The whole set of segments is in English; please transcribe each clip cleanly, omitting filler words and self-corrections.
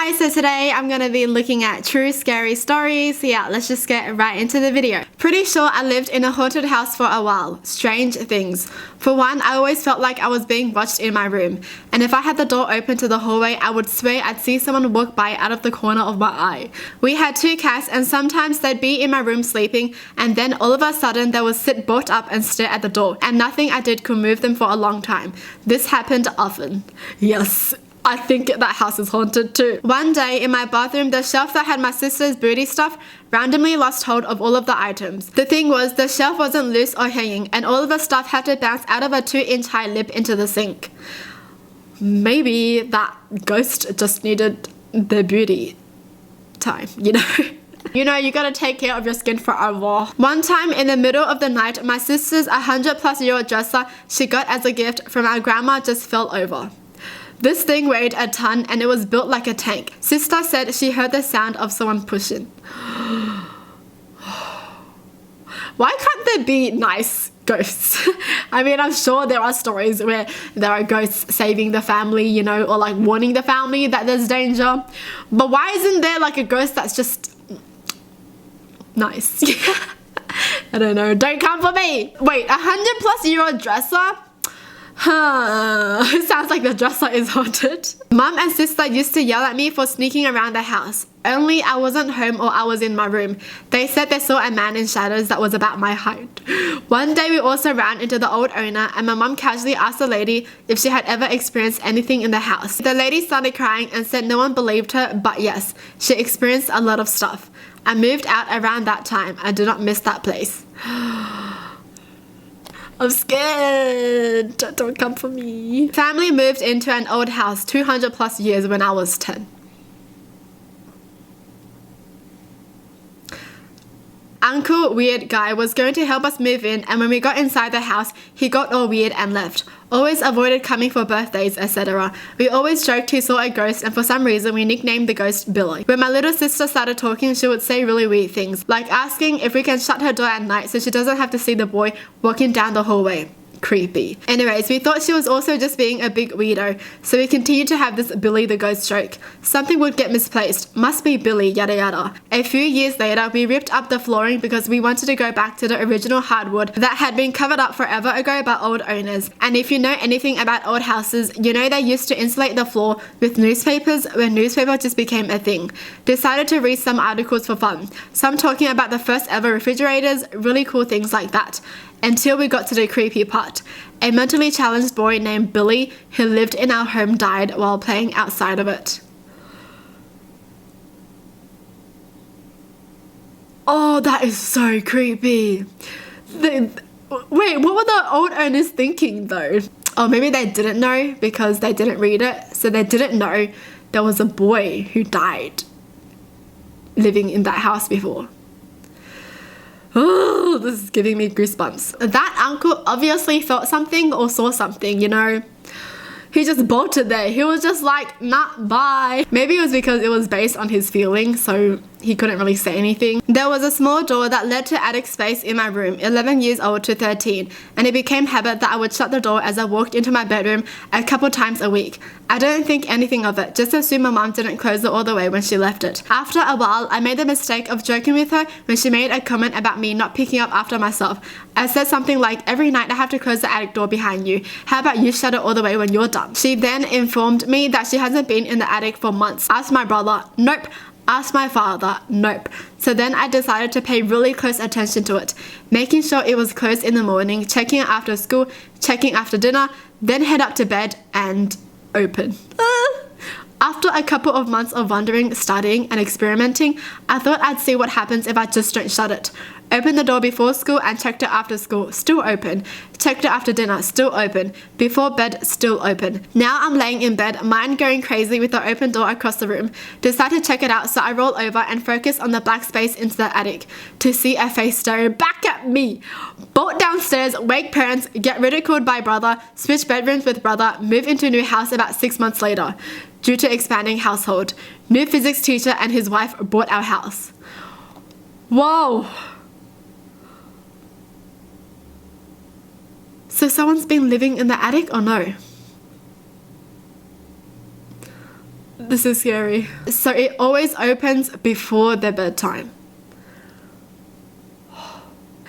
guys, so today I'm going to be looking at true scary stories. So yeah, let's just get right into the video. Pretty sure I lived in a haunted house for a while. Strange things. For one, I always felt like I was being watched in my room. And if I had the door open to the hallway, I would swear I'd see someone walk by out of the corner of my eye. We had 2 cats and sometimes they'd be in my room sleeping and then all of a sudden they would sit bolt up and stare at the door and nothing I did could move them for a long time. This happened often. Yes. I think that house is haunted too. One day in my bathroom, the shelf that had my sister's booty stuff randomly lost hold of all of the items. The thing was, the shelf wasn't loose or hanging and all of the stuff had to bounce out of a 2-inch high lip into the sink. Maybe that ghost just needed their beauty time, you know? You know, you gotta take care of your skin forever. One time in the middle of the night, my sister's 100-plus-year-old dresser she got as a gift from our grandma just fell over. This thing weighed a ton and it was built like a tank. Sister said she heard the sound of someone pushing. Why can't there be nice ghosts? I mean, I'm sure there are stories where there are ghosts saving the family, you know, or like warning the family that there's danger. But why isn't there like a ghost that's just nice? I don't know. Don't come for me. Wait, 100-plus-year-old dresser? Sounds like the dresser is haunted. Mum and sister used to yell at me for sneaking around the house. Only I wasn't home or I was in my room. They said they saw a man in shadows that was about my height. One day we also ran into the old owner and my mum casually asked the lady if she had ever experienced anything in the house. The lady started crying and said no one believed her, but yes, she experienced a lot of stuff. I moved out around that time. I do not miss that place. I'm scared. Don't come for me. Family moved into an old house 200 plus years when I was 10. Uncle Weird Guy was going to help us move in and when we got inside the house, he got all weird and left. Always avoided coming for birthdays, etc. We always joked he saw a ghost and for some reason we nicknamed the ghost Billy. When my little sister started talking, she would say really weird things, like asking if we can shut her door at night so she doesn't have to see the boy walking down the hallway. Creepy. Anyways, we thought she was also just being a big weirdo, so we continued to have this Billy the ghost joke. Something would get misplaced. Must be Billy, yada yada. A few years later, we ripped up the flooring because we wanted to go back to the original hardwood that had been covered up forever ago by old owners. And if you know anything about old houses, you know they used to insulate the floor with newspapers when newspaper just became a thing. Decided to read some articles for fun. Some talking about the first ever refrigerators, really cool things like that. Until we got to the creepy part. A mentally challenged boy named Billy who lived in our home died while playing outside of it. Oh, that is so creepy. Wait, what were the old owners thinking though? Oh, maybe they didn't know because they didn't read it. So they didn't know there was a boy who died living in that house before. Oh, this is giving me goosebumps. That uncle obviously felt something or saw something, you know. He just bolted there. He was just like, nah, bye. Maybe it was because it was based on his feelings, so he couldn't really say anything. There was a small door that led to attic space in my room, 11 years old to 13, and it became habit that I would shut the door as I walked into my bedroom a couple times a week. I didn't think anything of it, just assumed my mom didn't close it all the way when she left it. After a while, I made the mistake of joking with her when she made a comment about me not picking up after myself. I said something like, every night I have to close the attic door behind you. How about you shut it all the way when you're done? She then informed me that she hasn't been in the attic for months. Asked my brother, nope. Asked my father, nope. So then I decided to pay really close attention to it, making sure it was closed in the morning, checking it after school, checking after dinner, then head up to bed and open. After a couple of months of wondering, studying and experimenting, I thought I'd see what happens if I just don't shut it. Opened the door before school and checked it after school, still open. Checked it after dinner, still open. Before bed, still open. Now I'm laying in bed, mind going crazy with the open door across the room. Decide to check it out, so I roll over and focus on the black space into the attic to see a face staring back at me. Bolt downstairs, wake parents, get ridiculed by brother, switch bedrooms with brother, move into new house about 6 months later. Due to expanding household. New physics teacher and his wife bought our house. Whoa. So someone's been living in the attic or no? This is scary. So it always opens before their bedtime.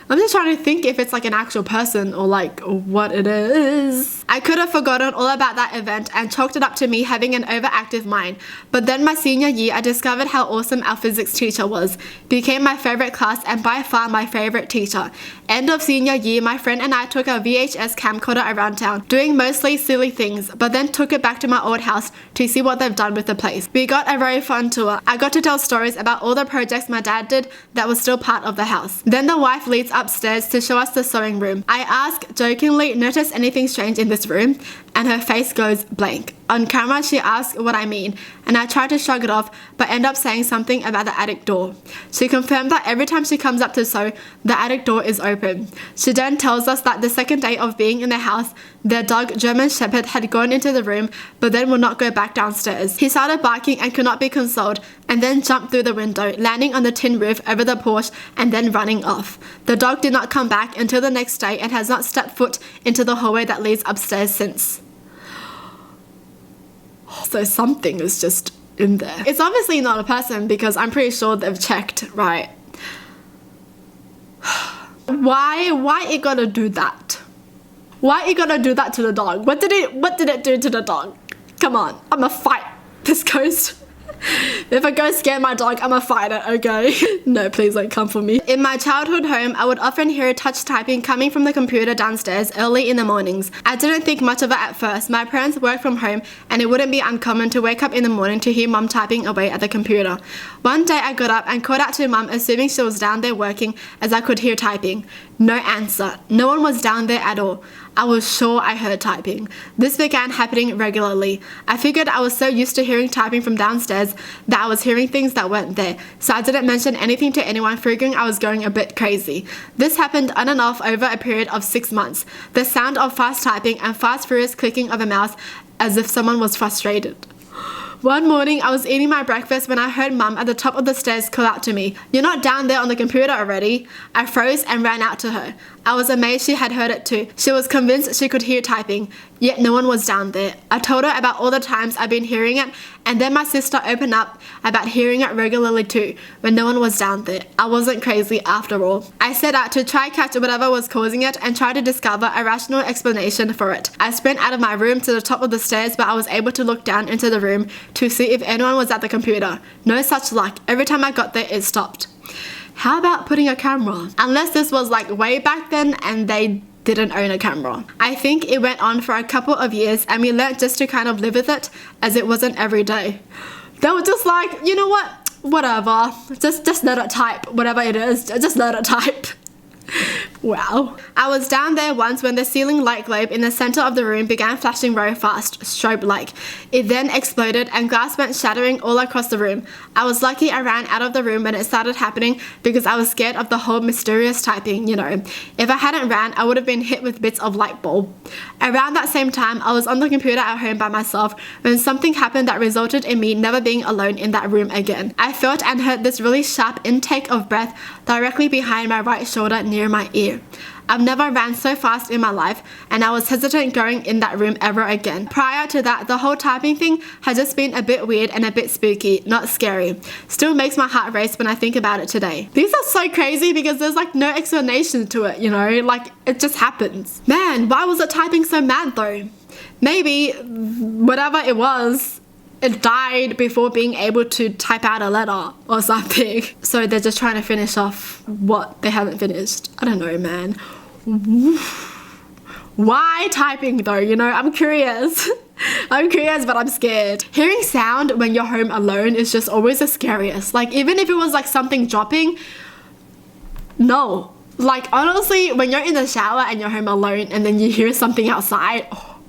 I'm just trying to think if it's like an actual person or like what it is. I could have forgotten all about that event and chalked it up to me having an overactive mind. But then my senior year, I discovered how awesome our physics teacher was. Became my favorite class and by far my favorite teacher. End of senior year, my friend and I took our VHS camcorder around town, doing mostly silly things, but then took it back to my old house to see what they've done with the place. We got a very fun tour. I got to tell stories about all the projects my dad did that was still part of the house. Then the wife leads upstairs to show us the sewing room. I ask jokingly, notice anything strange in this room? And her face goes blank. On camera, she asks what I mean, and I try to shrug it off, but end up saying something about the attic door. She confirmed that every time she comes up to sew, the attic door is open. She then tells us that the second day of being in the house, their dog, German Shepherd, had gone into the room, but then would not go back downstairs. He started barking and could not be consoled, and then jumped through the window, landing on the tin roof over the porch, and then running off. The dog did not come back until the next day and has not stepped foot into the hallway that leads upstairs since. So something is just in there. It's obviously not a person because I'm pretty sure they've checked, right? Why it gotta do that? Why it gotta do that to the dog? What did it do to the dog? Come on, I'ma fight this ghost. If a ghost scared my dog, I'ma fight it, okay? No, please don't come for me. In my childhood home, I would often hear touch typing coming from the computer downstairs early in the mornings. I didn't think much of it at first. My parents worked from home and it wouldn't be uncommon to wake up in the morning to hear mum typing away at the computer. One day I got up and called out to mum assuming she was down there working as I could hear typing. No answer. No one was down there at all. I was sure I heard typing. This began happening regularly. I figured I was so used to hearing typing from downstairs that I was hearing things that weren't there, so I didn't mention anything to anyone, figuring I was going a bit crazy. This happened on and off over a period of 6 months. The sound of fast typing and fast furious clicking of a mouse as if someone was frustrated. One morning, I was eating my breakfast when I heard mum at the top of the stairs call out to me, "You're not down there on the computer already?" I froze and ran out to her. I was amazed she had heard it too. She was convinced she could hear typing, yet no one was down there. I told her about all the times I've been hearing it, and then my sister opened up about hearing it regularly too, when no one was down there. I wasn't crazy after all. I set out to try catch whatever was causing it and try to discover a rational explanation for it. I sprint out of my room to the top of the stairs, but I was able to look down into the room to see if anyone was at the computer. No such luck. Every time I got there, it stopped. How about putting a camera? Unless this was like way back then and they didn't own a camera. I think it went on for a couple of years and we learnt just to kind of live with it as it wasn't every day. They were just like, you know what? Whatever. Just let it type. Whatever it is, just let it type. Wow. I was down there once when the ceiling light globe in the center of the room began flashing very fast, strobe-like. It then exploded and glass went shattering all across the room. I was lucky I ran out of the room when it started happening because I was scared of the whole mysterious typing, you know. If I hadn't ran, I would have been hit with bits of light bulb. Around that same time, I was on the computer at home by myself when something happened that resulted in me never being alone in that room again. I felt and heard this really sharp intake of breath directly behind my right shoulder near my ear. I've never ran so fast in my life and I was hesitant going in that room ever again. Prior to that, the whole typing thing has just been a bit weird and a bit spooky, not scary. Still makes my heart race when I think about it today. These are so crazy because there's like no explanation to it, you know, like it just happens. Man, why was it typing so mad though? Maybe whatever it was, it died before being able to type out a letter or something. So they're just trying to finish off what they haven't finished. I don't know, man. Why typing though? You know, I'm curious. I'm curious, but I'm scared. Hearing sound when you're home alone is just always the scariest. Like, even if it was like something dropping, no. Like, honestly, when you're in the shower and you're home alone and then you hear something outside, oh,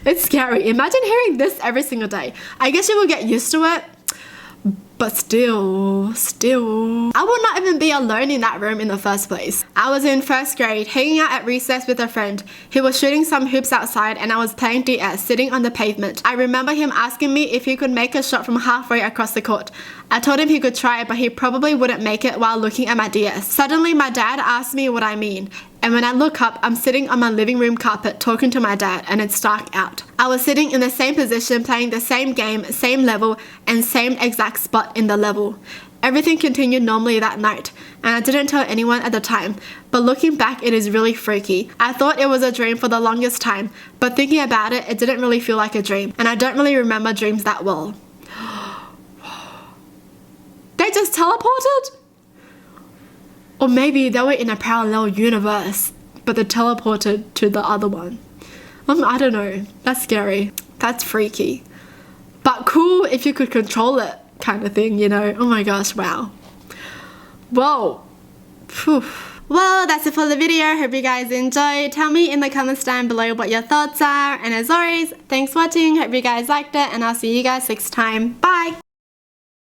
it's scary. Imagine hearing this every single day. I guess you will get used to it, but still. I would not even be alone in that room in the first place. I was in first grade, hanging out at recess with a friend. He was shooting some hoops outside and I was playing DS, sitting on the pavement. I remember him asking me if he could make a shot from halfway across the court. I told him he could try, but he probably wouldn't make it while looking at my DS. Suddenly, my dad asked me what I mean. And when I look up, I'm sitting on my living room carpet talking to my dad, and it's dark out. I was sitting in the same position, playing the same game, same level, and same exact spot in the level. Everything continued normally that night, and I didn't tell anyone at the time, but looking back, it is really freaky. I thought it was a dream for the longest time, but thinking about it, it didn't really feel like a dream, and I don't really remember dreams that well. They just teleported? Or maybe they were in a parallel universe, but they teleported to the other one. I don't know. That's scary. That's freaky. But cool if you could control it, kind of thing, you know? Oh my gosh, wow. Whoa. Phew. Well, that's it for the video. Hope you guys enjoyed. Tell me in the comments down below what your thoughts are. And as always, thanks for watching. Hope you guys liked it, and I'll see you guys next time. Bye!